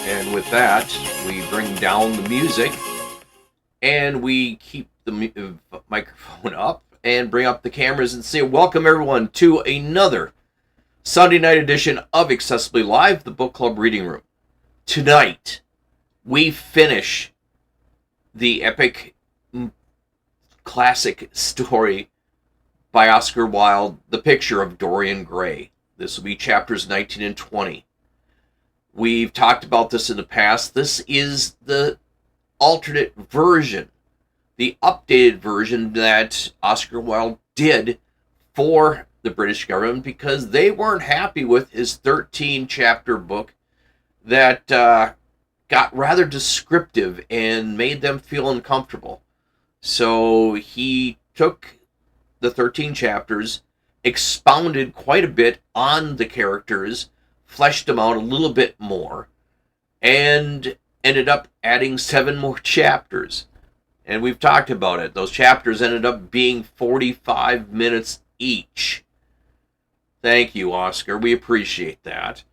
And with that, we bring down the music and we keep the microphone up and bring up the cameras and say, welcome everyone to another Sunday night edition of Accessibly Live, the book club reading room. Tonight, we finish the epic classic story by Oscar Wilde, The Picture of Dorian Gray. This will be chapters 19 and 20. We've talked about this in the past. This is the alternate version, the updated version that Oscar Wilde did for the British government because they weren't happy with his 13-chapter book that got rather descriptive and made them feel uncomfortable. So he took the 13 chapters, expounded quite a bit on the characters, fleshed them out a little bit more, and ended up adding 7 more chapters. And we've talked about it. Those chapters ended up being 45 minutes each. Thank you, Oscar. We appreciate that.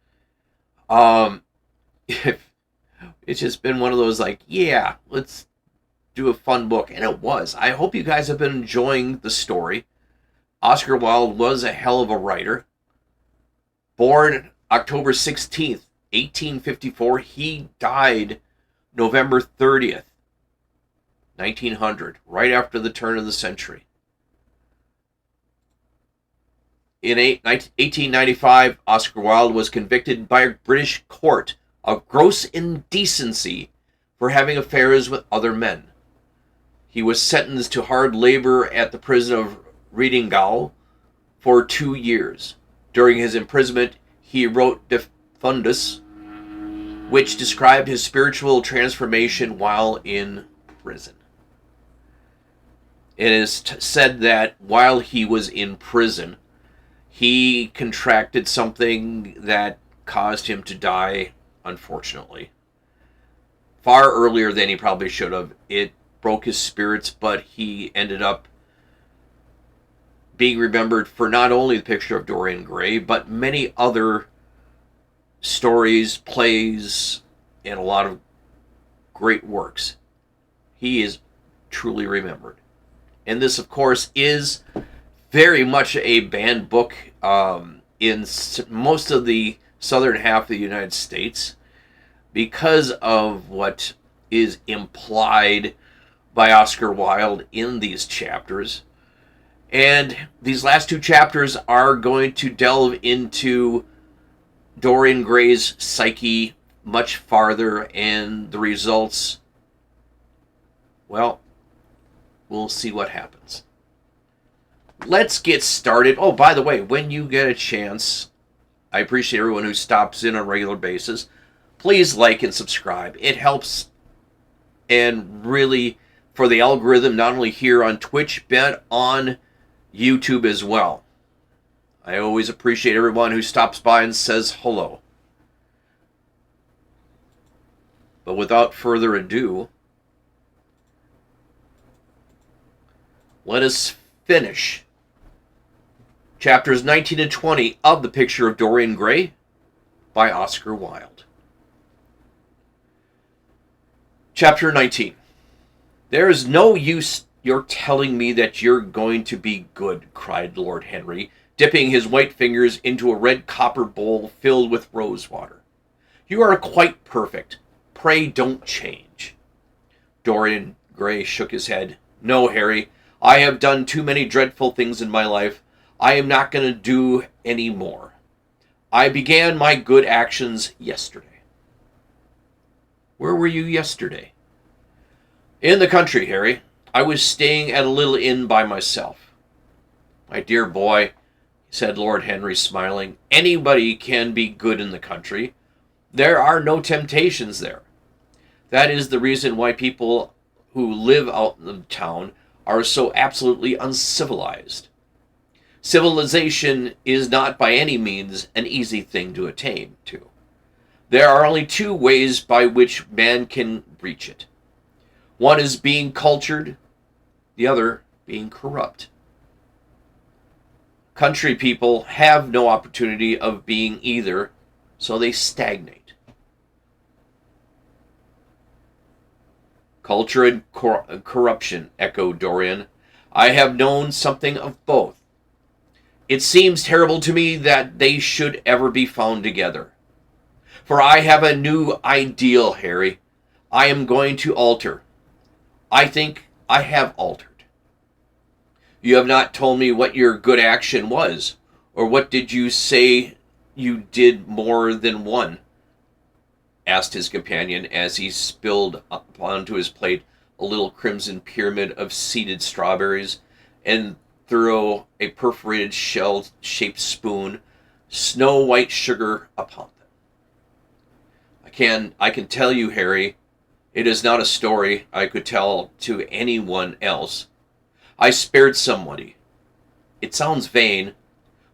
It's just been one of those like, yeah, let's do a fun book. And it was. I hope you guys have been enjoying the story. Oscar Wilde was a hell of a writer. Born October 16th, 1854. He died November 30th, 1900, right after the turn of the century. In 1895, Oscar Wilde was convicted by a British court of gross indecency for having affairs with other men. He was sentenced to hard labor at the prison of Readingaol for 2 years. During his imprisonment, he wrote De Fundus, which described his spiritual transformation while in prison. It is said that while he was in prison, he contracted something that caused him to die, unfortunately. Far earlier than he probably should have. It broke his spirits, but he ended up being remembered for not only The Picture of Dorian Gray, but many other stories, plays, and a lot of great works. He is truly remembered. And this, of course, is very much a banned book in most of the southern half of the United States because of what is implied by Oscar Wilde in these chapters. And these last 2 chapters are going to delve into Dorian Gray's psyche much farther, and the results, well, we'll see what happens. Let's get started. Oh, by the way, when you get a chance, I appreciate everyone who stops in on a regular basis. Please like and subscribe. It helps, and really, for the algorithm, not only here on Twitch, but on YouTube as well. I always appreciate everyone who stops by and says hello. But without further ado, let us finish chapters 19 and 20 of The Picture of Dorian Gray by Oscar Wilde. Chapter 19. There is no use your telling me that you're going to be good, cried Lord Henry, dipping his white fingers into a red copper bowl filled with rose water. You are quite perfect. Pray don't change. Dorian Gray shook his head. No, Harry, I have done too many dreadful things in my life. I am not going to do any more. I began my good actions yesterday. Where were you yesterday? In the country, Harry. I was staying at a little inn by myself. My dear boy, said Lord Henry, smiling, anybody can be good in the country. There are no temptations there. That is the reason why people who live out in the town are so absolutely uncivilized. Civilization is not by any means an easy thing to attain to. There are only two ways by which man can reach it. One is being cultured, the other being corrupt. Country people have no opportunity of being either, so they stagnate. Culture and corruption, echoed Dorian. I have known something of both. It seems terrible to me that they should ever be found together. For I have a new ideal, Harry. I am going to alter. I think I have altered. You have not told me what your good action was, or what did you say you did more than one? Asked his companion as he spilled onto his plate a little crimson pyramid of seeded strawberries and threw a perforated shell-shaped spoon, snow-white sugar upon them. I can tell you, Harry, it is not a story I could tell to anyone else. I spared somebody. It sounds vain,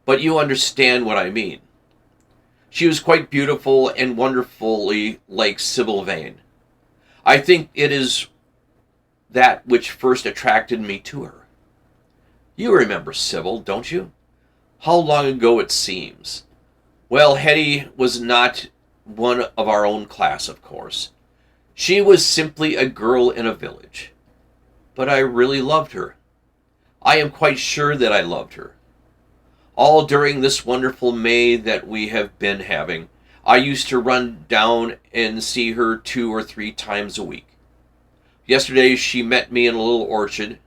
but you understand what I mean. She was quite beautiful and wonderfully like Sybil Vane. I think it is that which first attracted me to her. You remember Sybil, don't you? How long ago it seems. Well, Hetty was not one of our own class, of course. She was simply a girl in a village. But I really loved her. I am quite sure that I loved her. All during this wonderful May that we have been having, I used to run down and see her 2 or 3 times a week. Yesterday she met me in a little orchard.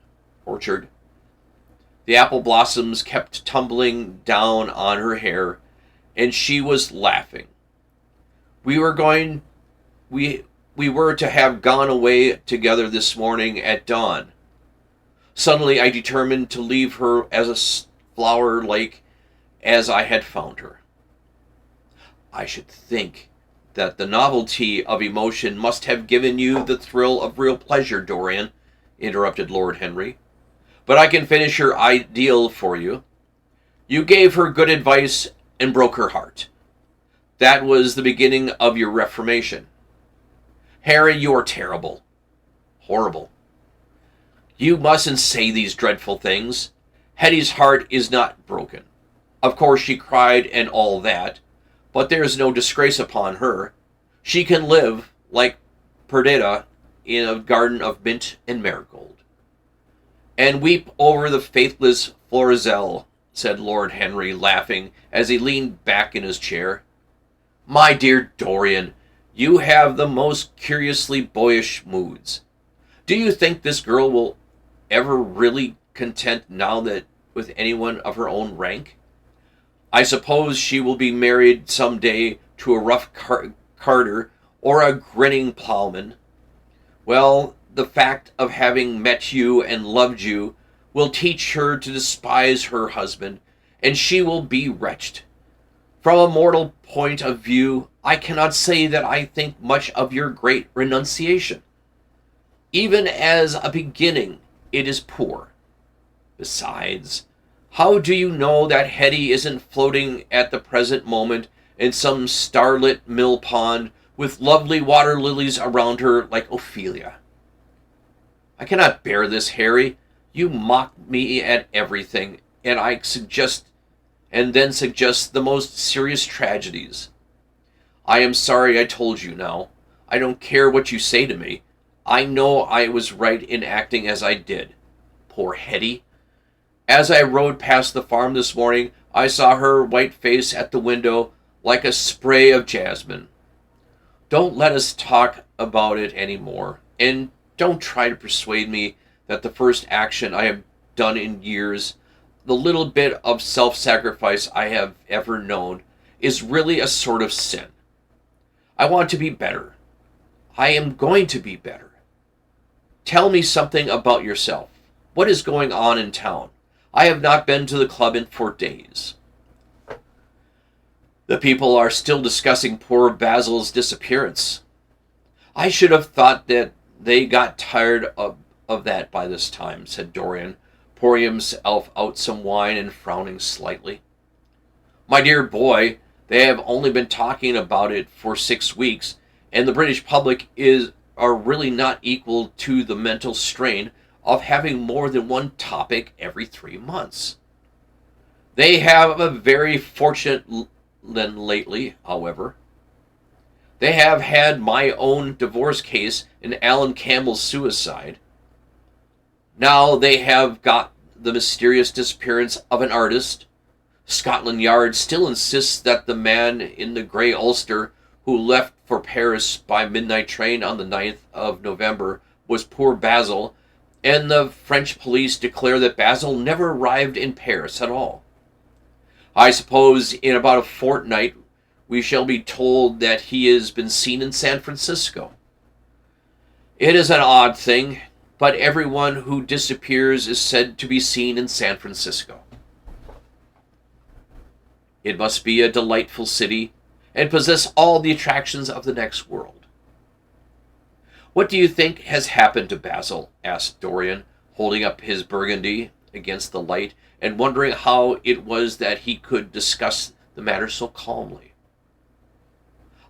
The apple blossoms kept tumbling down on her hair, and she was laughing. We were to have gone away together this morning at dawn. Suddenly I determined to leave her as a flower like as I had found her. I should think that the novelty of emotion must have given you the thrill of real pleasure, Dorian, interrupted Lord Henry. But I can finish your ideal for you. You gave her good advice and broke her heart. That was the beginning of your reformation. Harry, you are terrible. Horrible. You mustn't say these dreadful things. Hetty's heart is not broken. Of course she cried and all that, but there is no disgrace upon her. She can live, like Perdita, in a garden of mint and marigold. And weep over the faithless Florizel, said Lord Henry, laughing as he leaned back in his chair. My dear Dorian, you have the most curiously boyish moods. Do you think this girl will ever really content now that with anyone of her own rank? I suppose she will be married some day to a rough carter or a grinning plowman. Well, the fact of having met you and loved you will teach her to despise her husband, and she will be wretched. From a mortal point of view, I cannot say that I think much of your great renunciation. Even as a beginning, it is poor. Besides, how do you know that Hetty isn't floating at the present moment in some starlit mill pond with lovely water lilies around her like Ophelia? I cannot bear this, Harry. You mock me at everything, and then suggest the most serious tragedies. I am sorry I told you now. I don't care what you say to me. I know I was right in acting as I did. Poor Hetty. As I rode past the farm this morning, I saw her white face at the window like a spray of jasmine. Don't let us talk about it any more, and don't try to persuade me that the first action I have done in years, the little bit of self-sacrifice I have ever known, is really a sort of sin. I want to be better. I am going to be better. Tell me something about yourself. What is going on in town? I have not been to the club in 4 days. The people are still discussing poor Basil's disappearance. I should have thought that they got tired of that by this time, said Dorian, pouring himself out some wine and frowning slightly. My dear boy, they have only been talking about it for 6 weeks, and the British public are really not equal to the mental strain of having more than one topic every 3 months. They have a very fortunate lately, however. They have had my own divorce case and Alan Campbell's suicide. Now they have got the mysterious disappearance of an artist. Scotland Yard still insists that the man in the grey ulster who left for Paris by midnight train on the 9th of November was poor Basil, and the French police declare that Basil never arrived in Paris at all. I suppose in about a fortnight we shall be told that he has been seen in San Francisco. It is an odd thing, but everyone who disappears is said to be seen in San Francisco. It must be a delightful city and possess all the attractions of the next world. What do you think has happened to Basil? Asked Dorian, holding up his Burgundy against the light and wondering how it was that he could discuss the matter so calmly.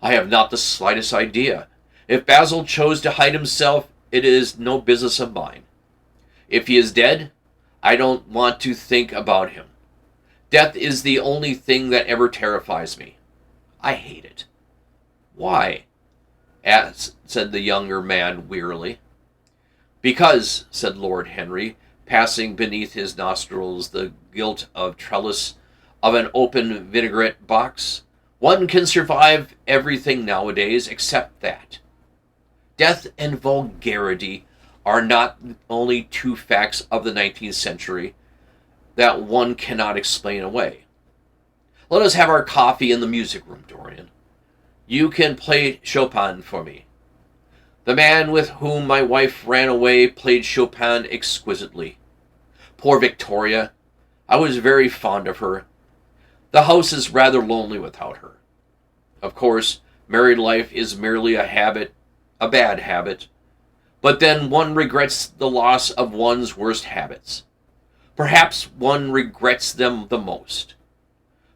I have not the slightest idea. If Basil chose to hide himself, it is no business of mine. If he is dead, I don't want to think about him. Death is the only thing that ever terrifies me. I hate it. Why? Said the younger man wearily. Because, said Lord Henry, passing beneath his nostrils the gilt of trellis of an open vinaigrette box, one can survive everything nowadays except that. Death and vulgarity are not only 2 facts of the 19th century that one cannot explain away. Let us have our coffee in the music room, Dorian. You can play Chopin for me. The man with whom my wife ran away played Chopin exquisitely. Poor Victoria. I was very fond of her. The house is rather lonely without her. Of course, married life is merely a habit, a bad habit, but then one regrets the loss of one's worst habits. Perhaps one regrets them the most.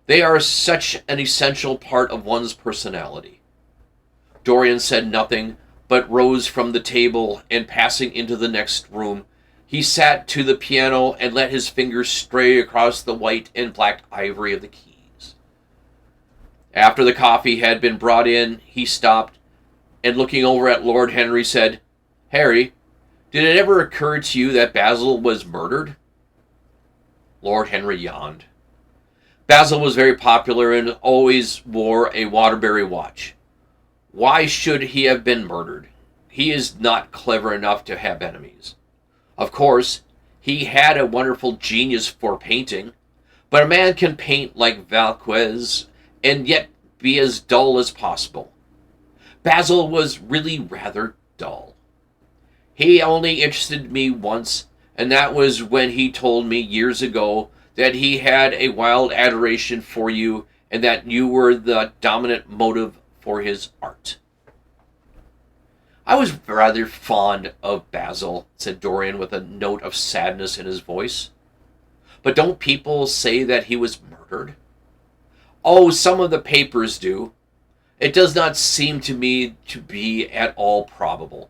They are such an essential part of one's personality. Dorian said nothing, but rose from the table, and passing into the next room, he sat to the piano and let his fingers stray across the white and black ivory of the keys. After the coffee had been brought in, he stopped, and looking over at Lord Henry said, Harry, did it ever occur to you that Basil was murdered? Lord Henry yawned. Basil was very popular and always wore a Waterbury watch. Why should he have been murdered? He is not clever enough to have enemies. Of course, he had a wonderful genius for painting, but a man can paint like Velázquez and yet be as dull as possible. Basil was really rather dull. He only interested me once, and that was when he told me years ago that he had a wild adoration for you and that you were the dominant motive for his art. I was rather fond of Basil, said Dorian with a note of sadness in his voice. But don't people say that he was murdered? Oh, some of the papers do. It does not seem to me to be at all probable.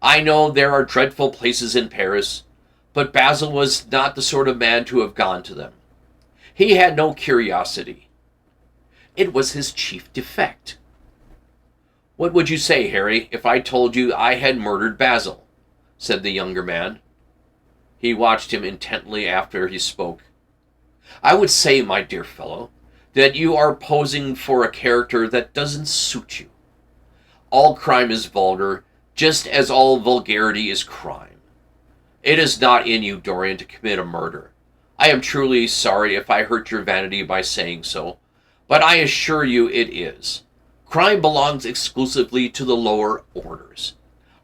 I know there are dreadful places in Paris, but Basil was not the sort of man to have gone to them. He had no curiosity. It was his chief defect. What would you say, Harry, if I told you I had murdered Basil? Said the younger man. He watched him intently after he spoke. I would say, my dear fellow, that you are posing for a character that doesn't suit you. All crime is vulgar, just as all vulgarity is crime. It is not in you, Dorian, to commit a murder. I am truly sorry if I hurt your vanity by saying so, but I assure you it is. Crime belongs exclusively to the lower orders.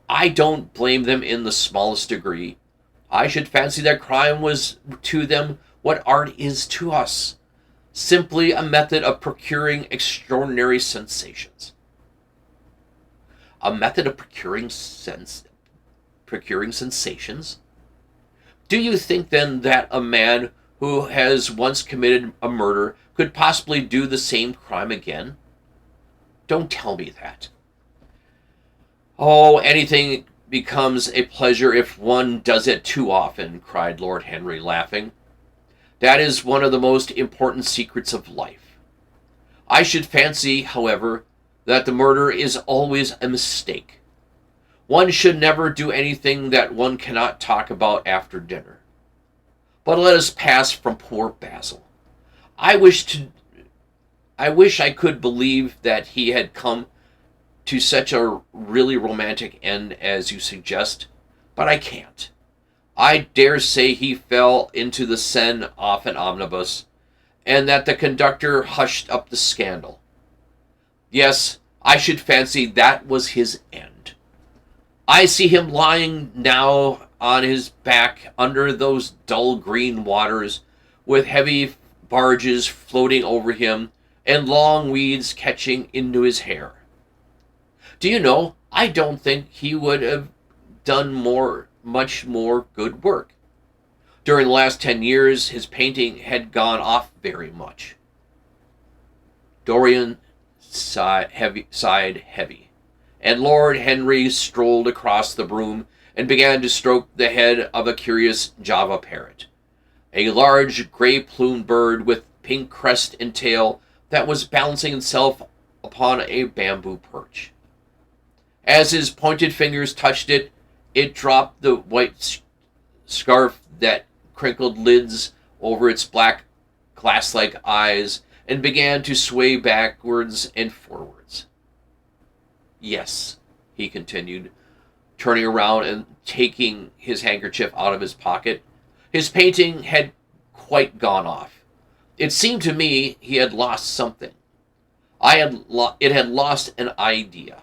I don't blame them in the smallest degree. I should fancy that crime was to them what art is to us, simply a method of procuring extraordinary sensations. A method of procuring sensations? Do you think then that a man who has once committed a murder could possibly do the same crime again? Don't tell me that. Oh, anything becomes a pleasure if one does it too often, cried Lord Henry, laughing. That is one of the most important secrets of life. I should fancy, however, that the murder is always a mistake. One should never do anything that one cannot talk about after dinner. But let us pass from poor Basil. I wish I could believe that he had come to such a really romantic end as you suggest, but I can't. I dare say he fell into the Seine off an omnibus, and that the conductor hushed up the scandal. Yes, I should fancy that was his end. I see him lying now on his back under those dull green waters, with heavy barges floating over him, and long weeds catching into his hair. Do you know, I don't think he would have done much more good work. During the last 10 years, his painting had gone off very much. Dorian sighed heavy, and Lord Henry strolled across the room and began to stroke the head of a curious Java parrot, a large gray-plumed bird with pink crest and tail that was balancing itself upon a bamboo perch. As his pointed fingers touched it, it dropped the white scarf that crinkled lids over its black glass-like eyes and began to sway backwards and forwards. Yes, he continued, turning around and taking his handkerchief out of his pocket. His painting had quite gone off. It seemed to me he had lost something. It had lost an idea.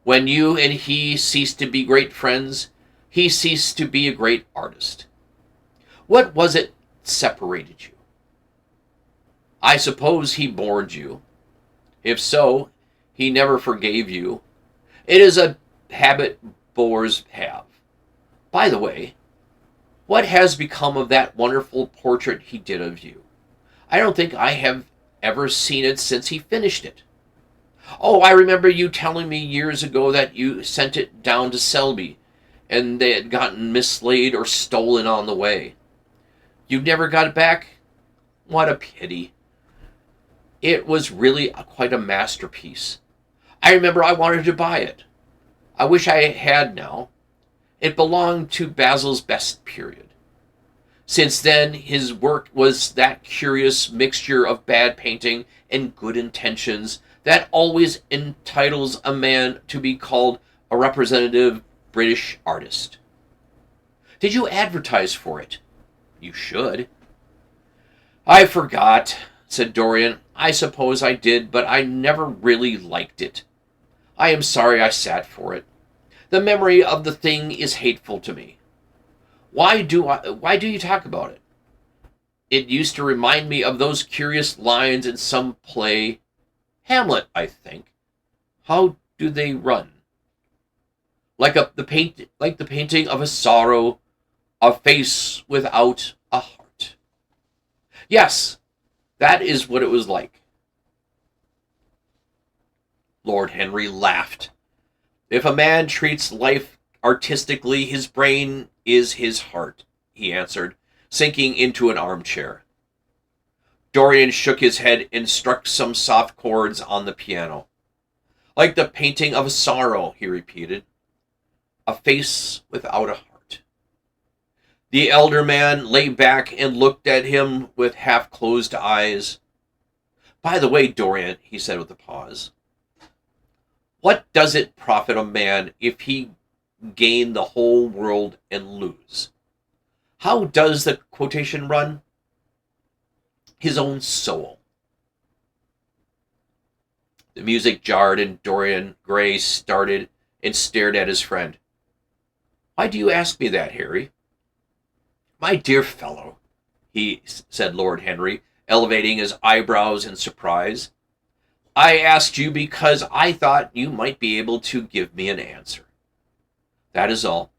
When you and he ceased to be great friends, he ceased to be a great artist. What was it separated you? I suppose he bored you. If so, he never forgave you. It is a habit bores have. By the way, what has become of that wonderful portrait he did of you? I don't think I have ever seen it since he finished it. Oh, I remember you telling me years ago that you sent it down to Selby, and they had gotten mislaid or stolen on the way. You never got it back? What a pity. It was really quite a masterpiece. I remember I wanted to buy it. I wish I had now. It belonged to Basil's best period. Since then, his work was that curious mixture of bad painting and good intentions that always entitles a man to be called a representative British artist. Did you advertise for it? You should. I forgot, said Dorian. I suppose I did, but I never really liked it. I am sorry I sat for it. The memory of the thing is hateful to me. Why do you talk about it? It used to remind me of those curious lines in some play, Hamlet, I think. How do they run? Like the painting of a sorrow, a face without a heart. Yes, that is what it was like. Lord Henry laughed. If a man treats life artistically, his brain is his heart, he answered, sinking into an armchair. Dorian shook his head and struck some soft chords on the piano. Like the painting of a sorrow, he repeated. A face without a heart. The elder man lay back and looked at him with half-closed eyes. By the way, Dorian, he said with a pause, what does it profit a man if he gain the whole world and lose? How does the quotation run? His own soul. The music jarred, and Dorian Gray started and stared at his friend. "Why do you ask me that, Harry?" "My dear fellow," said Lord Henry, elevating his eyebrows in surprise, "I asked you because I thought you might be able to give me an answer. That is all.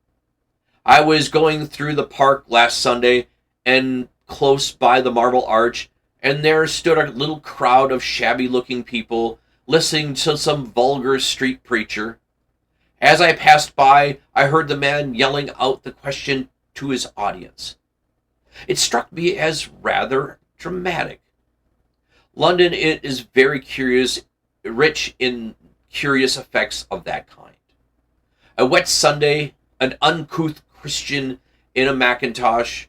I was going through the park last Sunday, and close by the Marble Arch, and there stood a little crowd of shabby-looking people listening to some vulgar street preacher. As I passed by, I heard the man yelling out the question to his audience. It struck me as rather dramatic. London is very rich in curious effects of that kind. A wet Sunday, an uncouth Christian in a mackintosh,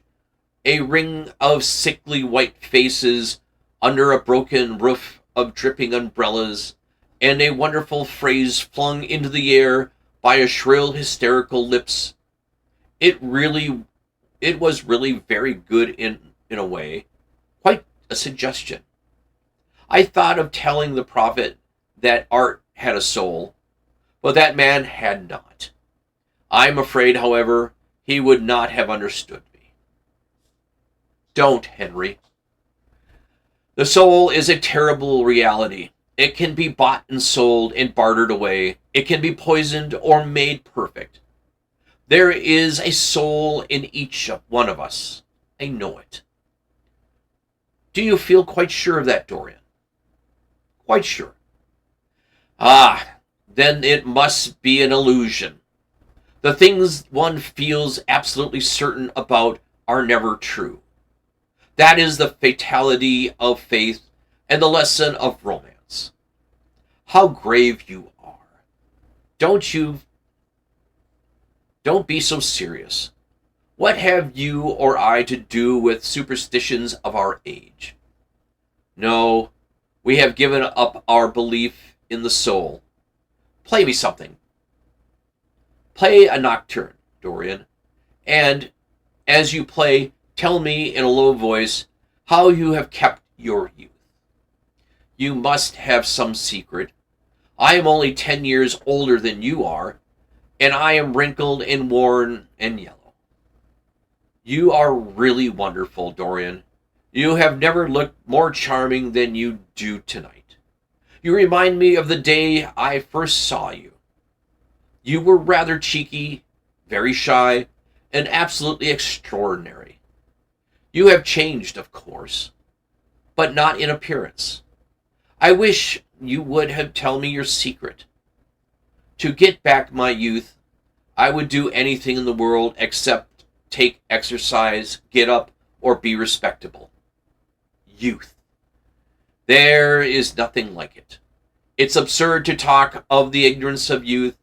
a ring of sickly white faces under a broken roof of dripping umbrellas, and a wonderful phrase flung into the air by a shrill, hysterical lips. It was really very good in a way, quite a suggestion. I thought of telling the prophet that art had a soul, but that man had not. I'm afraid, however, he would not have understood me. Don't, Henry. The soul is a terrible reality. It can be bought and sold and bartered away. It can be poisoned or made perfect. There is a soul in each one of us. I know it. Do you feel quite sure of that, Dorian? Quite sure. Ah, then it must be an illusion. The things one feels absolutely certain about are never true. That is the fatality of faith and the lesson of romance. How grave you are. Don't be so serious. What have you or I to do with superstitions of our age? No, we have given up our belief in the soul. Play me something. Play a nocturne, Dorian, and as you play, tell me in a low voice how you have kept your youth. You must have some secret. I am only 10 years older than you are, and I am wrinkled and worn and yellow. You are really wonderful, Dorian. You have never looked more charming than you do tonight. You remind me of the day I first saw you. You were rather cheeky, very shy, and absolutely extraordinary. You have changed, of course, but not in appearance. I wish you would have told me your secret. To get back my youth, I would do anything in the world except take exercise, get up, or be respectable. Youth. There is nothing like it. It's absurd to talk of the ignorance of youth.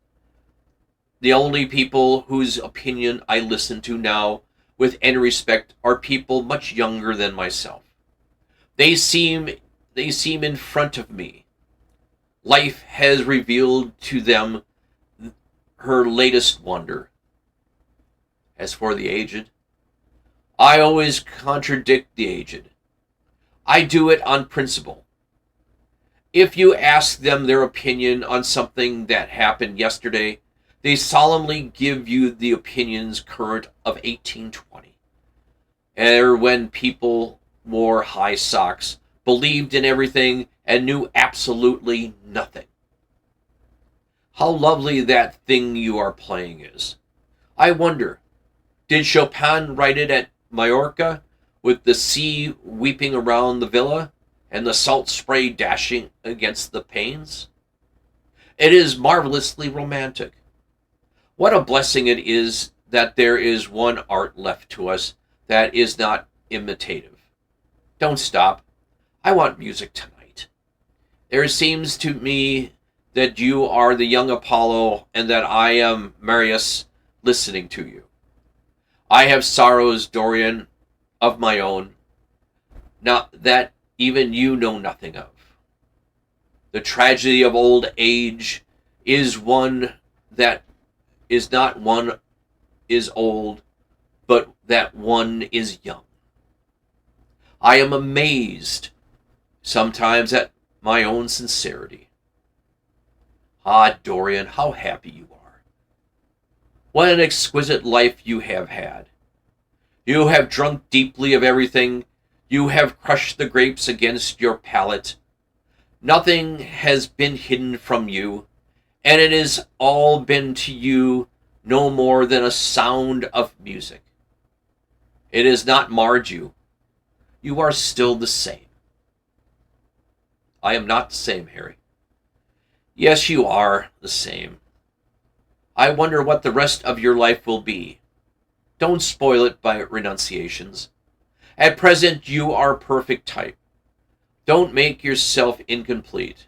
The only people whose opinion I listen to now with any respect are people much younger than myself. They seem in front of me. Life has revealed to them her latest wonder. As for the aged, I always contradict the aged. I do it on principle. If you ask them their opinion on something that happened yesterday, they solemnly give you the opinions current of 1820. Ere when people wore high socks, believed in everything, and knew absolutely nothing. How lovely that thing you are playing is. I wonder, did Chopin write it at Majorca, with the sea weeping around the villa, and the salt spray dashing against the panes? It is marvelously romantic. What a blessing it is that there is one art left to us that is not imitative. Don't stop. I want music tonight. There seems to me that you are the young Apollo and that I am Marius listening to you. I have sorrows, Dorian, of my own, not that even you know nothing of. The tragedy of old age is one that is not one is old, but that one is young. I am amazed sometimes at my own sincerity. Ah, Dorian, how happy you are. What an exquisite life you have had. You have drunk deeply of everything. You have crushed the grapes against your palate. Nothing has been hidden from you, and it has all been to you no more than a sound of music. It has not marred you. You are still the same. I am not the same, Harry. Yes, you are the same. I wonder what the rest of your life will be. Don't spoil it by renunciations. At present, you are perfect type. Don't make yourself incomplete.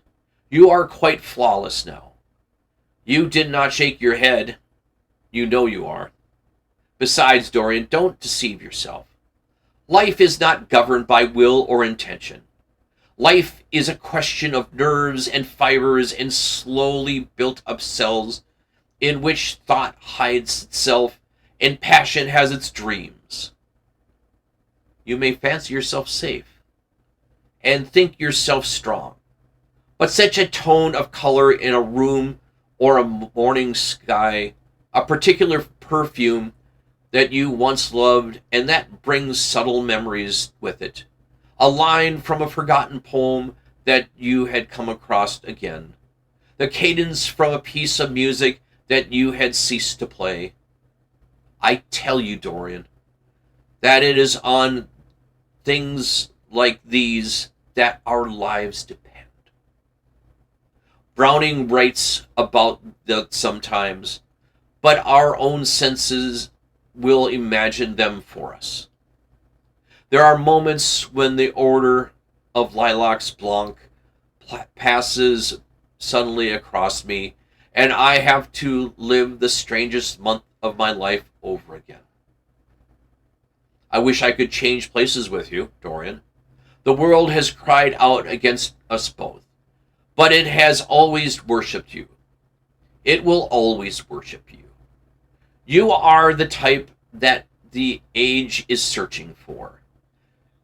You are quite flawless now. You did not shake your head. You know you are. Besides, Dorian, don't deceive yourself. Life is not governed by will or intention. Life is a question of nerves and fibers and slowly built up cells in which thought hides itself and passion has its dreams. You may fancy yourself safe and think yourself strong, but such a tone of color in a room or a morning sky, a particular perfume that you once loved and that brings subtle memories with it, a line from a forgotten poem that you had come across again, the cadence from a piece of music that you had ceased to play. I tell you, Dorian, that it is on things like these that our lives depend. Browning writes about that sometimes, but our own senses will imagine them for us. There are moments when the odor of lilacs blanc passes suddenly across me, and I have to live the strangest month of my life over again. I wish I could change places with you, Dorian. The world has cried out against us both, but it has always worshipped you. It will always worship you. You are the type that the age is searching for,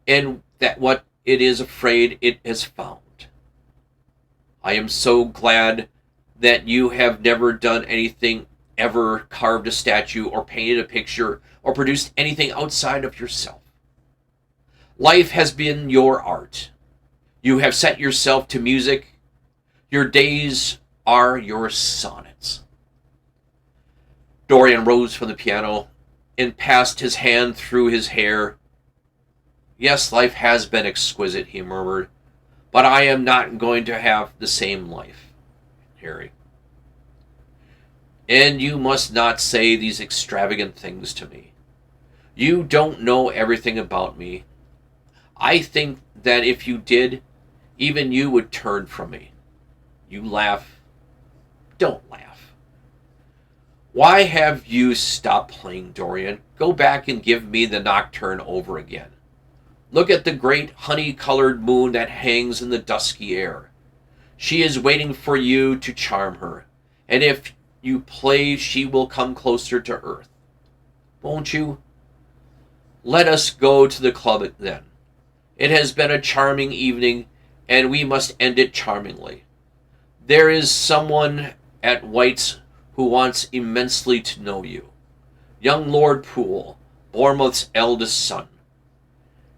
and that what it is afraid it has found. I am so glad that you have never done anything, ever carved a statue or painted a picture or produced anything outside of yourself. Life has been your art. You have set yourself to music. Your days are your sonnets. Dorian rose from the piano and passed his hand through his hair. Yes, life has been exquisite, he murmured, but I am not going to have the same life, Harry. And you must not say these extravagant things to me. You don't know everything about me. I think that if you did, even you would turn from me. You laugh. Don't laugh. Why have you stopped playing, Dorian? Go back and give me the nocturne over again. Look at the great honey-colored moon that hangs in the dusky air. She is waiting for you to charm her, and if you play, she will come closer to earth. Won't you? Let us go to the club then. It has been a charming evening, and we must end it charmingly. There is someone at White's who wants immensely to know you. Young Lord Poole, Bournemouth's eldest son.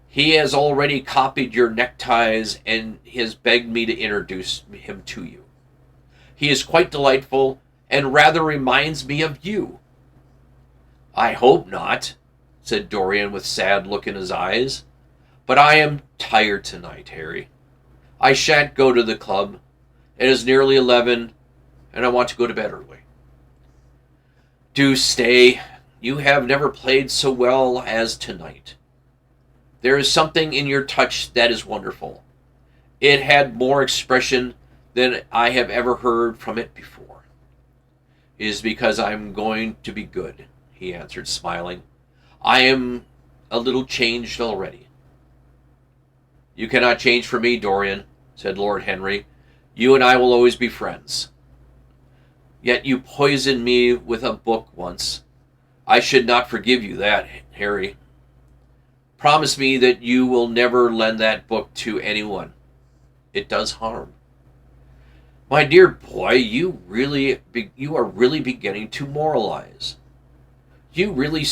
He has already copied your neckties and has begged me to introduce him to you. He is quite delightful and rather reminds me of you. I hope not, said Dorian with sad look in his eyes. But I am tired tonight, Harry. I shan't go to the club. It is nearly 11, and I want to go to bed early. Do stay. You have never played so well as tonight. There is something in your touch that is wonderful. It had more expression than I have ever heard from it before. It is because I am going to be good, he answered, smiling. I am a little changed already. You cannot change for me, Dorian, said Lord Henry. You and I will always be friends. Yet you poisoned me with a book once. I should not forgive you that, Harry. Promise me that you will never lend that book to anyone. It does harm. My dear boy, you are really beginning to moralize. You really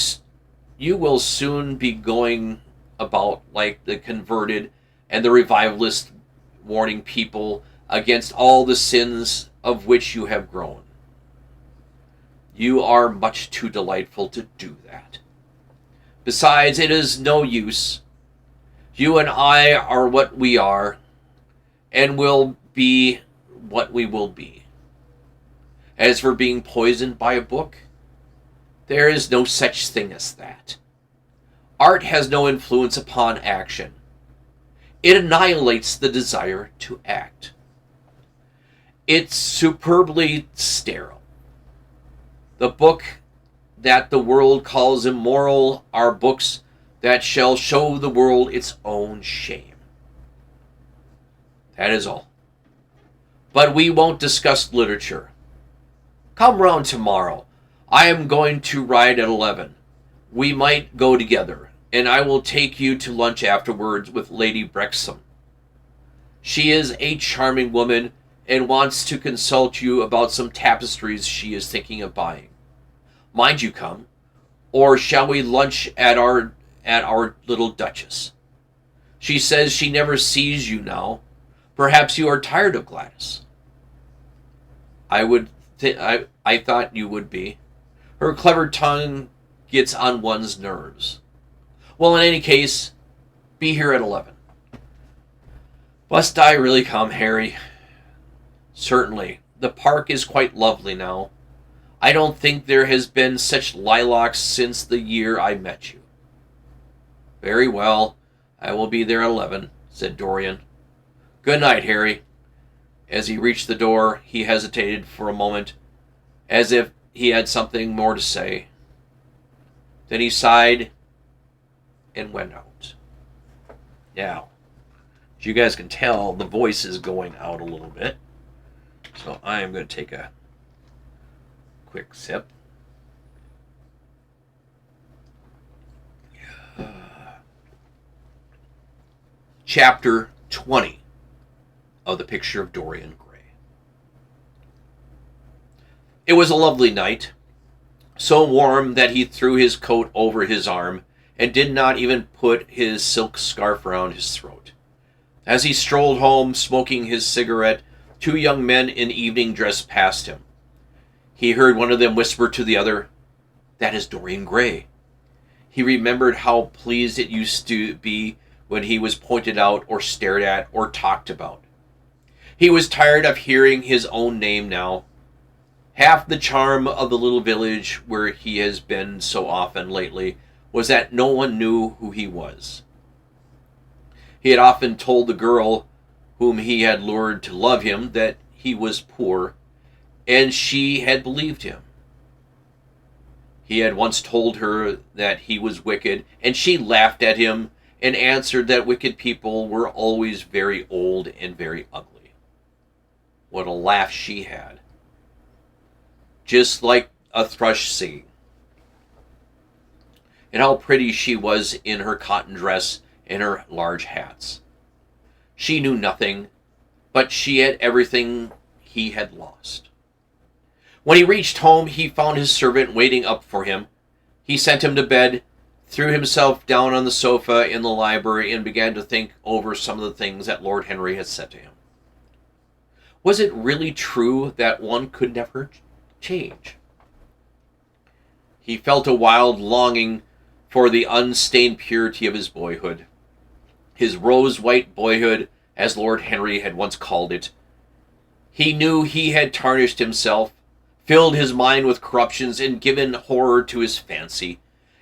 you will soon be going about like the converted and the revivalist, warning people against all the sins of which you have grown. You are much too delightful to do that. Besides, it is no use. You and I are what we are, and will be what we will be. As for being poisoned by a book, there is no such thing as that. Art has no influence upon action. It annihilates the desire to act. It's superbly sterile. The book that the world calls immoral are books that shall show the world its own shame. That is all. But we won't discuss literature. Come round tomorrow. I am going to ride at 11. We might go together, and I will take you to lunch afterwards with Lady Brexham. She is a charming woman and wants to consult you about some tapestries she is thinking of buying. Mind you come, or shall we lunch at our little Duchess? She says she never sees you now. Perhaps you are tired of Gladys. I thought you would be. Her clever tongue gets on one's nerves. Well, in any case, be here at 11. Must I really come, Harry? Certainly. The park is quite lovely now. I don't think there has been such lilacs since the year I met you. Very well. I will be there at 11, said Dorian. Good night, Harry. As he reached the door, he hesitated for a moment, as if he had something more to say. Then he sighed and went out. Now, as you guys can tell, the voice is going out a little bit. So I am going to take a quick sip. Chapter 20 of The Picture of Dorian Gray. It was a lovely night, so warm that he threw his coat over his arm and did not even put his silk scarf around his throat. As he strolled home, smoking his cigarette, two young men in evening dress passed him. He heard one of them whisper to the other, "That is Dorian Gray." He remembered how pleased it used to be when he was pointed out or stared at or talked about. He was tired of hearing his own name now. Half the charm of the little village where he has been so often lately was that no one knew who he was. He had often told the girl whom he had lured to love him that he was poor, and she had believed him. He had once told her that he was wicked, and she laughed at him and answered that wicked people were always very old and very ugly. What a laugh she had. Just like a thrush singing. And how pretty she was in her cotton dress and her large hats. She knew nothing, but she had everything he had lost. When he reached home, he found his servant waiting up for him. He sent him to bed, threw himself down on the sofa in the library, and began to think over some of the things that Lord Henry had said to him. Was it really true that one could never change? He felt a wild longing for the unstained purity of his boyhood. His rose-white boyhood, as Lord Henry had once called it. He knew he had tarnished himself, filled his mind with corruptions, and given horror to his fancy,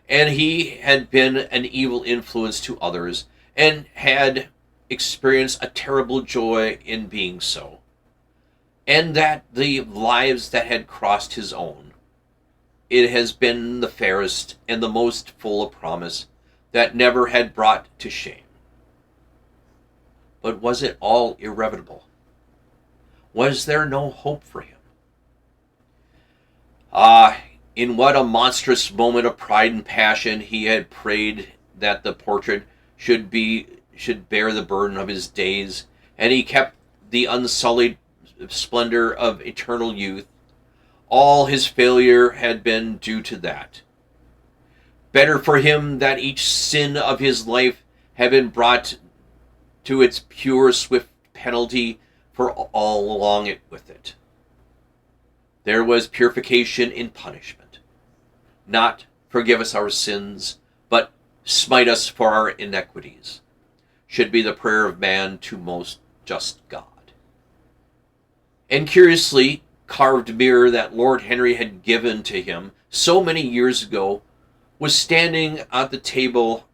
and he had been an evil influence to others, and had experienced a terrible joy in being so. And that the lives that had crossed his own, it has been the fairest and the most full of promise that never had brought to shame. But was it all irrevocable? Was there no hope for him? Ah, in what a monstrous moment of pride and passion he had prayed that the portrait should bear the burden of his days, and he kept the unsullied splendor of eternal youth. All his failure had been due to that. Better for him that each sin of his life had been brought to its pure, swift penalty for all along it with it. There was purification in punishment. Not forgive us our sins, but smite us for our iniquities, should be the prayer of man to most just God. And curiously, carved mirror that Lord Henry had given to him so many years ago was standing at the table,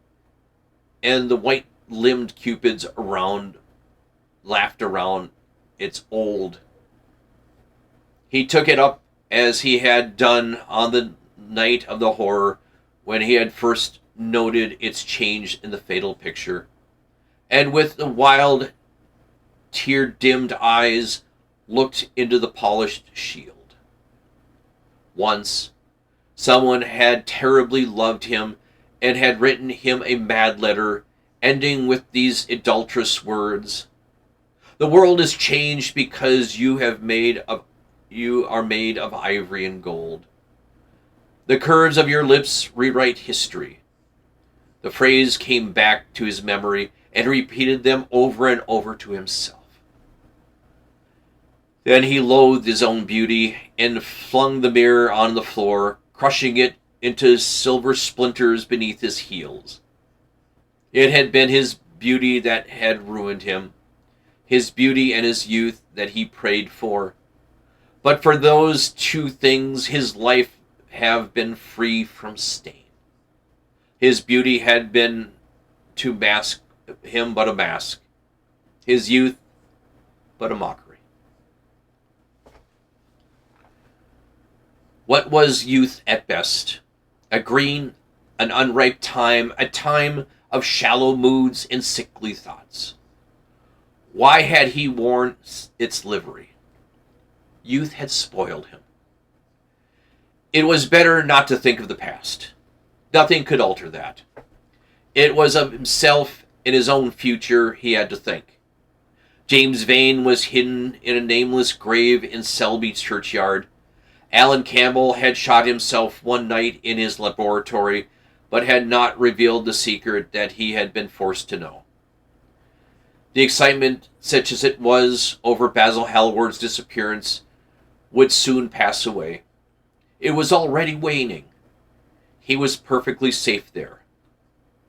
and the white-limbed cupids laughed around its old. He took it up as he had done on the night of the horror when he had first noted its change in the fatal picture, and with the wild, tear-dimmed eyes looked into the polished shield. Once, someone had terribly loved him and had written him a mad letter ending with these adulterous words: "The world is changed because you are made of ivory and gold. The curves of your lips rewrite history." The phrase came back to his memory, and repeated them over and over to himself. Then he loathed his own beauty and flung the mirror on the floor, crushing it into silver splinters beneath his heels. It had been his beauty that had ruined him, his beauty and his youth that he prayed for. But for those two things his life have been free from stain. His beauty had been to mask him but a mask, his youth but a mockery. What was youth at best? A green, an unripe time, a time of shallow moods and sickly thoughts. Why had he worn its livery? Youth had spoiled him. It was better not to think of the past. Nothing could alter that. It was of himself and his own future he had to think. James Vane was hidden in a nameless grave in Selby churchyard. Alan Campbell had shot himself one night in his laboratory, but had not revealed the secret that he had been forced to know. The excitement, such as it was over Basil Hallward's disappearance, would soon pass away. It was already waning. He was perfectly safe there.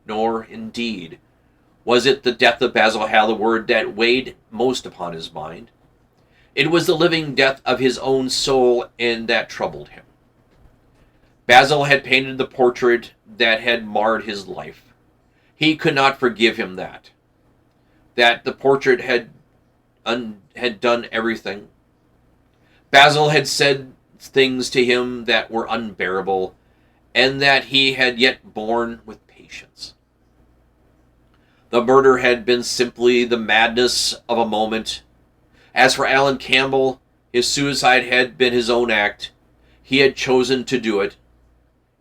Nor, indeed, was it the death of Basil Hallward that weighed most upon his mind. It was the living death of his own soul, and that troubled him. Basil had painted the portrait that had marred his life. He could not forgive him that. That the portrait had done everything. Basil had said things to him that were unbearable, and that he had yet borne with patience. The murder had been simply the madness of a moment. As for Alan Campbell, his suicide had been his own act. He had chosen to do it.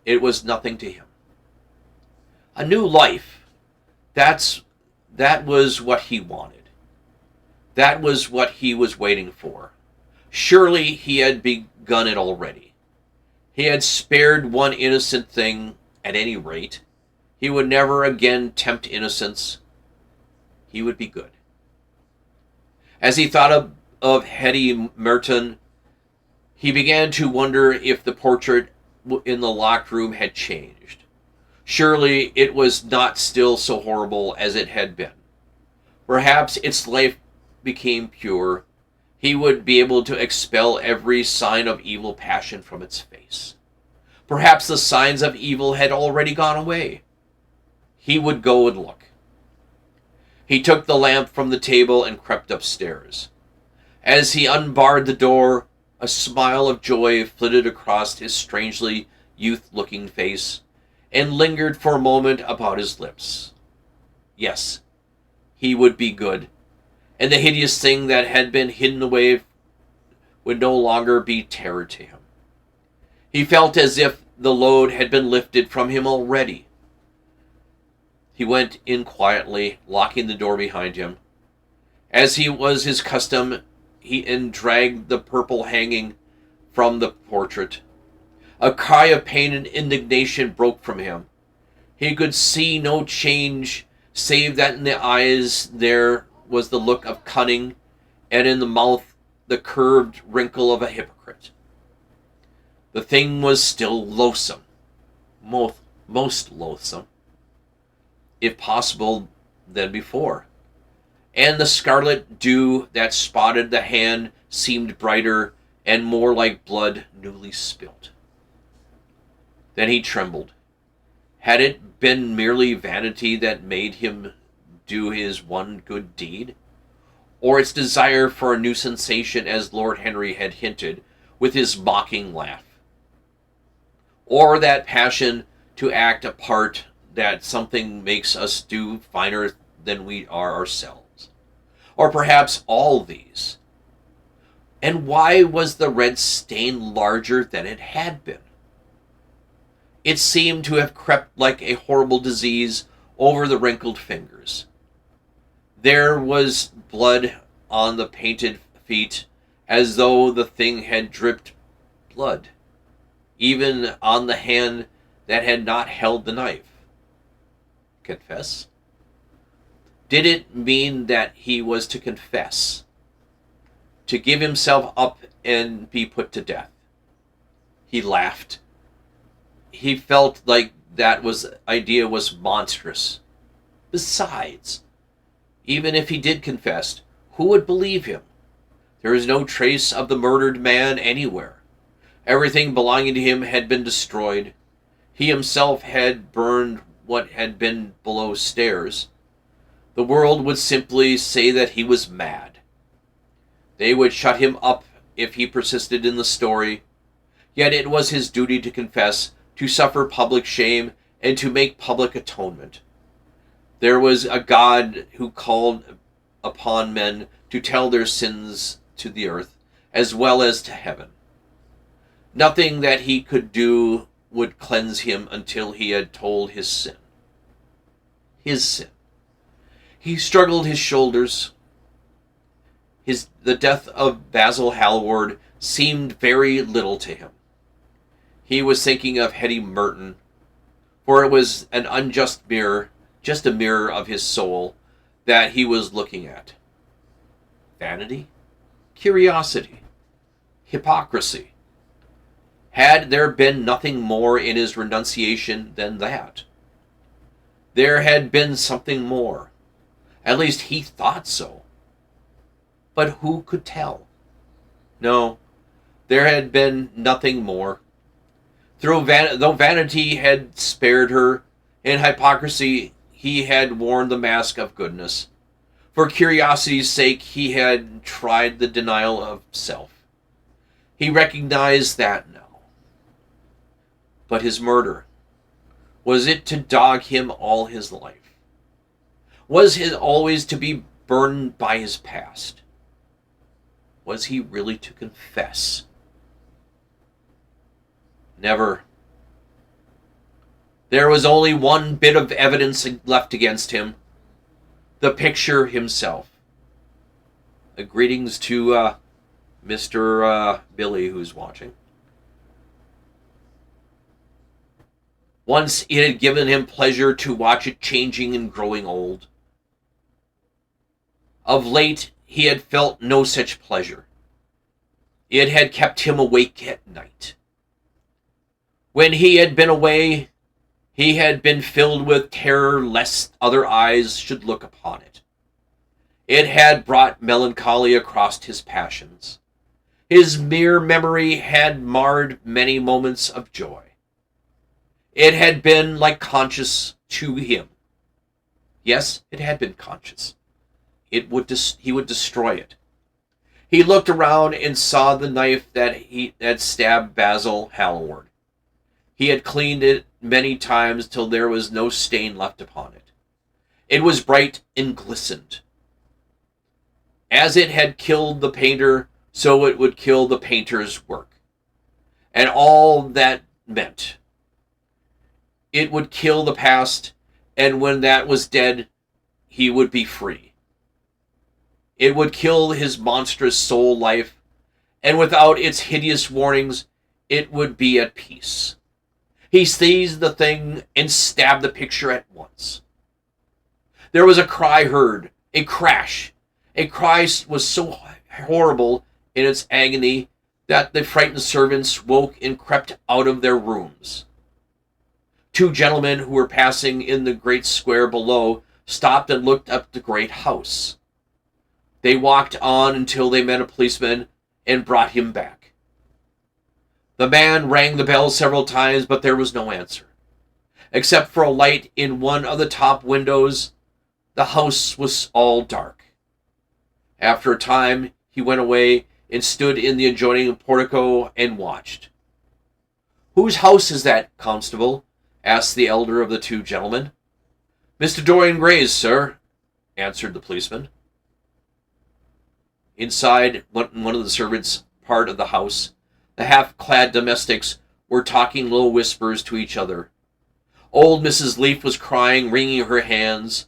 It was nothing to him. A new life. That was what he wanted. That was what he was waiting for. Surely he had begun it already. He had spared one innocent thing, at any rate. He would never again tempt innocence. He would be good. As he thought of Hetty Merton, he began to wonder if the portrait in the locked room had changed. Surely it was not still so horrible as it had been. Perhaps its life became pure. He would be able to expel every sign of evil passion from its face. Perhaps the signs of evil had already gone away. He would go and look. He took the lamp from the table and crept upstairs. As he unbarred the door, a smile of joy flitted across his strangely youth-looking face and lingered for a moment about his lips. Yes, he would be good, and the hideous thing that had been hidden away would no longer be terror to him. He felt as if the load had been lifted from him already. He went in quietly, locking the door behind him. As he was his custom, and dragged the purple hanging from the portrait. A cry of pain and indignation broke from him. He could see no change, save that in the eyes there was the look of cunning, and in the mouth the curved wrinkle of a hypocrite. The thing was still loathsome, most loathsome, if possible, than before. And the scarlet dew that spotted the hand seemed brighter and more like blood newly spilt. Then he trembled. Had it been merely vanity that made him do his one good deed? Or its desire for a new sensation, as Lord Henry had hinted with his mocking laugh? Or that passion to act a part that something makes us do finer than we are ourselves? Or perhaps all these? And why was the red stain larger than it had been? It seemed to have crept like a horrible disease over the wrinkled fingers. There was blood on the painted feet, as though the thing had dripped blood, even on the hand that had not held the knife. Confess? Did it mean that he was to confess? To give himself up and be put to death? He laughed. He felt like that idea was monstrous. Besides, even if he did confess, who would believe him? There is no trace of the murdered man anywhere. Everything belonging to him had been destroyed. He himself had burned what had been below stairs. The world would simply say that he was mad. They would shut him up if he persisted in the story. Yet it was his duty to confess, to suffer public shame, and to make public atonement. There was a God who called upon men to tell their sins to the earth, as well as to heaven. Nothing that he could do would cleanse him until he had told his sin. His sin. He struggled his shoulders. The death of Basil Hallward seemed very little to him. He was thinking of Hetty Merton, for it was an unjust mirror, just a mirror of his soul, that he was looking at. Vanity? Curiosity? Hypocrisy? Had there been nothing more in his renunciation than that? There had been something more. At least he thought so. But who could tell? No, there had been nothing more. Though vanity had spared her, in hypocrisy he had worn the mask of goodness. For curiosity's sake he had tried the denial of self. He recognized that now. But his murder, was it to dog him all his life? Was it always to be burdened by his past? Was he really to confess? Never. There was only one bit of evidence left against him. The picture himself. Greetings to Mr. Billy, who's watching. Once it had given him pleasure to watch it changing and growing old. Of late, he had felt no such pleasure. It had kept him awake at night. When he had been away, he had been filled with terror lest other eyes should look upon it. It had brought melancholy across his passions. His mere memory had marred many moments of joy. It had been like conscience to him. Yes, it had been conscious. He would destroy it. He looked around and saw the knife that stabbed Basil Hallward. He had cleaned it many times till there was no stain left upon it. It was bright and glistened. As it had killed the painter, so it would kill the painter's work. And all that meant. It would kill the past, and when that was dead, he would be free. It would kill his monstrous soul life, and without its hideous warnings, it would be at peace. He seized the thing and stabbed the picture at once. There was a cry heard, a crash. A cry was so horrible in its agony that the frightened servants woke and crept out of their rooms. Two gentlemen who were passing in the great square below stopped and looked up the great house. They walked on until they met a policeman and brought him back. The man rang the bell several times, but there was no answer. Except for a light in one of the top windows, the house was all dark. After a time, he went away and stood in the adjoining portico and watched. "Whose house is that, constable?" asked the elder of the two gentlemen. "Mr. Dorian Gray's, sir," answered the policeman. Inside one of the servants' part of the house, the half-clad domestics were talking low whispers to each other. Old Mrs. Leaf was crying, wringing her hands.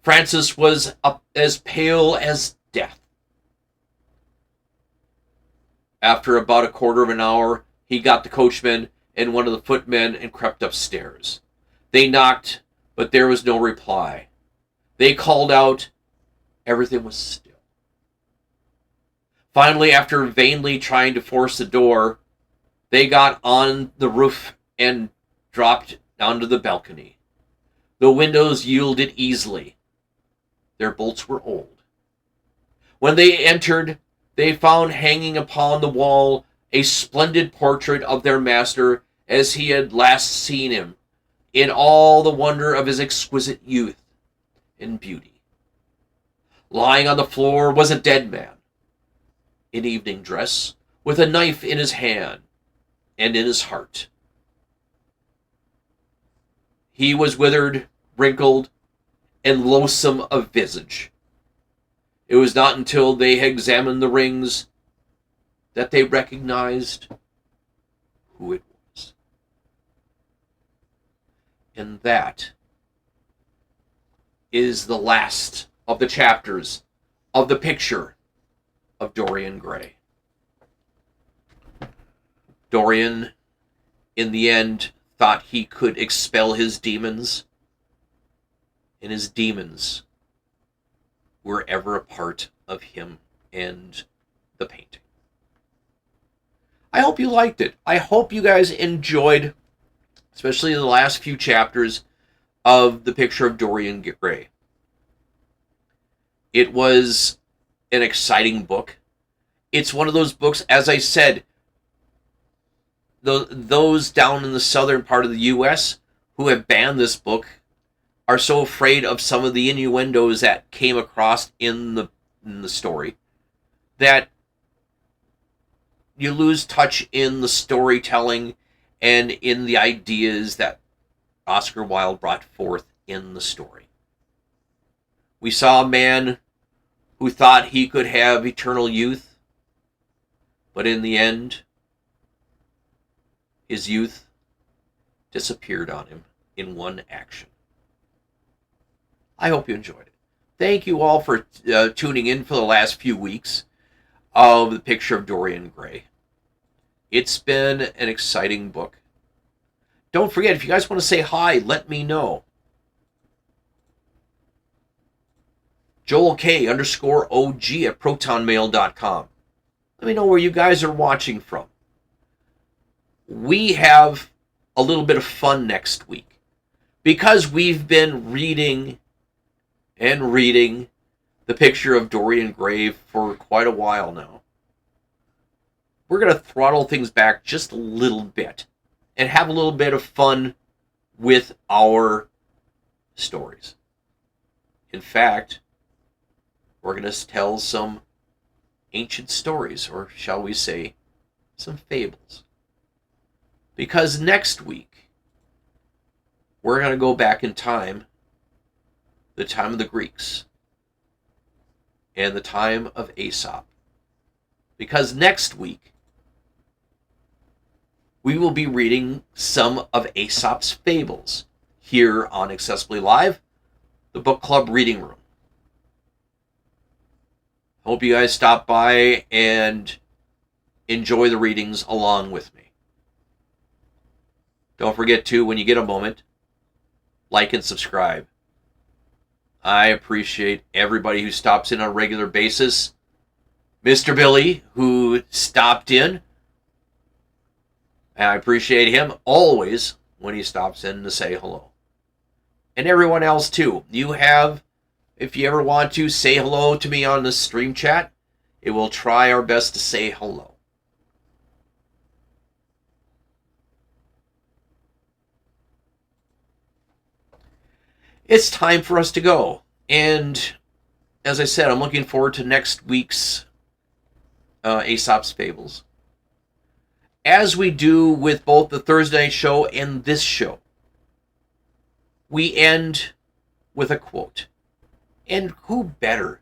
Francis was as pale as death. After about a quarter of an hour, he got the coachman and one of the footmen and crept upstairs. They knocked, but there was no reply. They called out. Everything was still. Finally, after vainly trying to force the door, they got on the roof and dropped onto the balcony. The windows yielded easily. Their bolts were old. When they entered, they found hanging upon the wall a splendid portrait of their master as he had last seen him, in all the wonder of his exquisite youth and beauty. Lying on the floor was a dead man, in evening dress, with a knife in his hand and in his heart. He was withered, wrinkled, and loathsome of visage. It was not until they had examined the rings that they recognized who it was. And that is the last of the chapters of the Picture of Dorian Gray. Dorian, in the end, thought he could expel his demons, and his demons were ever a part of him and the painting. I hope you liked it. I hope you guys enjoyed, especially the last few chapters of The Picture of Dorian Gray. It was an exciting book. It's one of those books, as I said, those down in the southern part of the U.S. who have banned this book are so afraid of some of the innuendos that came across in the story that you lose touch in the storytelling and in the ideas that Oscar Wilde brought forth in the story. We saw a man who thought he could have eternal youth, but in the end, his youth disappeared on him in one action. I hope you enjoyed it. Thank you all for tuning in for the last few weeks of The Picture of Dorian Gray. It's been an exciting book. Don't forget, if you guys want to say hi, let me know. JoelK_OG at protonmail.com. Let me know where you guys are watching from. We have a little bit of fun next week because we've been reading The Picture of Dorian Gray for quite a while now. We're going to throttle things back just a little bit and have a little bit of fun with our stories. In fact, we're going to tell some ancient stories, or shall we say, some fables. Because next week, we're going to go back in time, the time of the Greeks, and the time of Aesop. Because next week, we will be reading some of Aesop's fables here on Accessibly Live, the book club reading room. Hope you guys stop by and enjoy the readings along with me. Don't forget to, when you get a moment, like and subscribe. I appreciate everybody who stops in on a regular basis. Mr. Billy, who stopped in, and I appreciate him always when he stops in to say hello. And everyone else too. You have, if you ever want to, say hello to me on the stream chat. It will try our best to say hello. It's time for us to go. And as I said, I'm looking forward to next week's Aesop's Fables. As we do with both the Thursday night show and this show, we end with a quote. And who better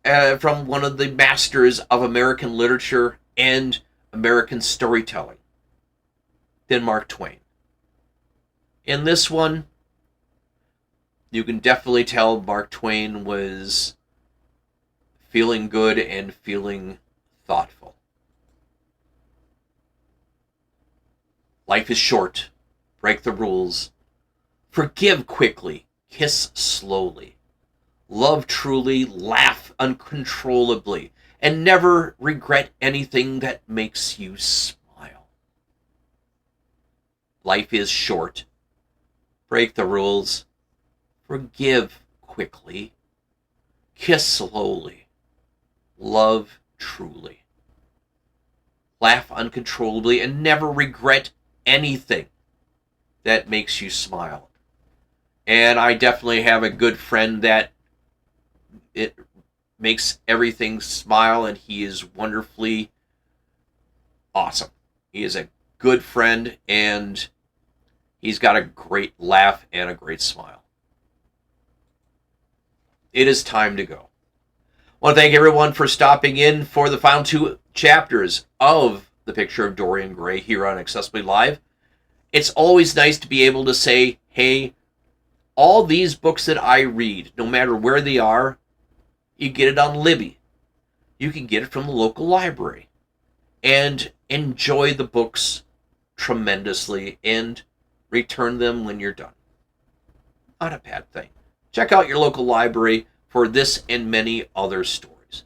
from one of the masters of American literature and American storytelling than Mark Twain. In this one, you can definitely tell Mark Twain was feeling good and feeling thoughtful. Life is short. Break the rules. Forgive quickly. Kiss slowly. Love truly. Laugh uncontrollably. And never regret anything that makes you smile. Life is short. Break the rules. Forgive quickly. Kiss slowly. Love truly. Laugh uncontrollably and never regret anything that makes you smile. And I definitely have a good friend that it makes everything smile, and he is wonderfully awesome. He is a good friend, and he's got a great laugh and a great smile. It is time to go. I want to thank everyone for stopping in for the final 2 chapters of The Picture of Dorian Gray here on Accessibly Live. It's always nice to be able to say, hey, all these books that I read, no matter where they are, you get it on Libby. You can get it from the local library. And enjoy the books tremendously and return them when you're done. Not a bad thing. Check out your local library for this and many other stories.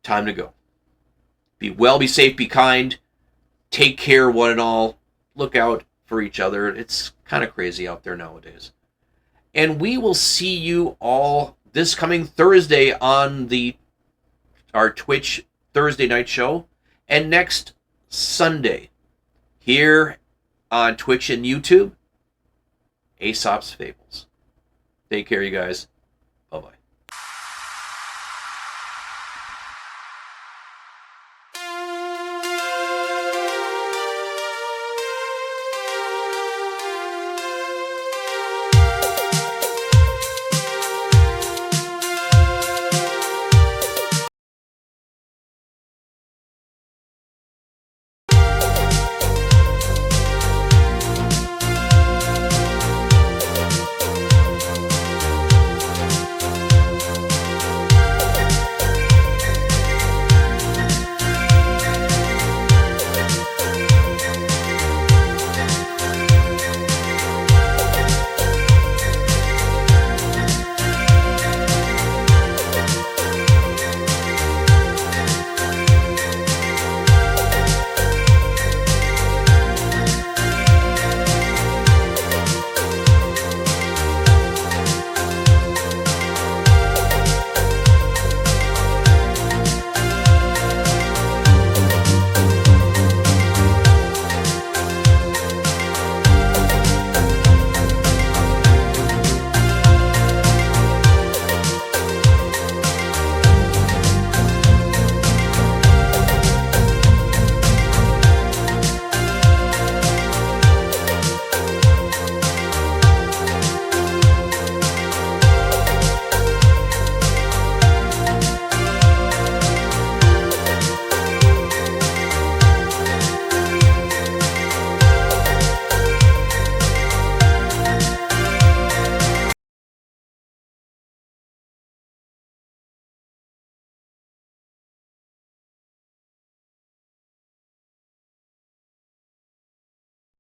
Time to go. Be well, be safe, be kind. Take care, one and all. Look out for each other. It's kind of crazy out there nowadays. And we will see you all this coming Thursday on our Twitch Thursday night show. And next Sunday here on Twitch and YouTube, Aesop's Fables. Take care, you guys.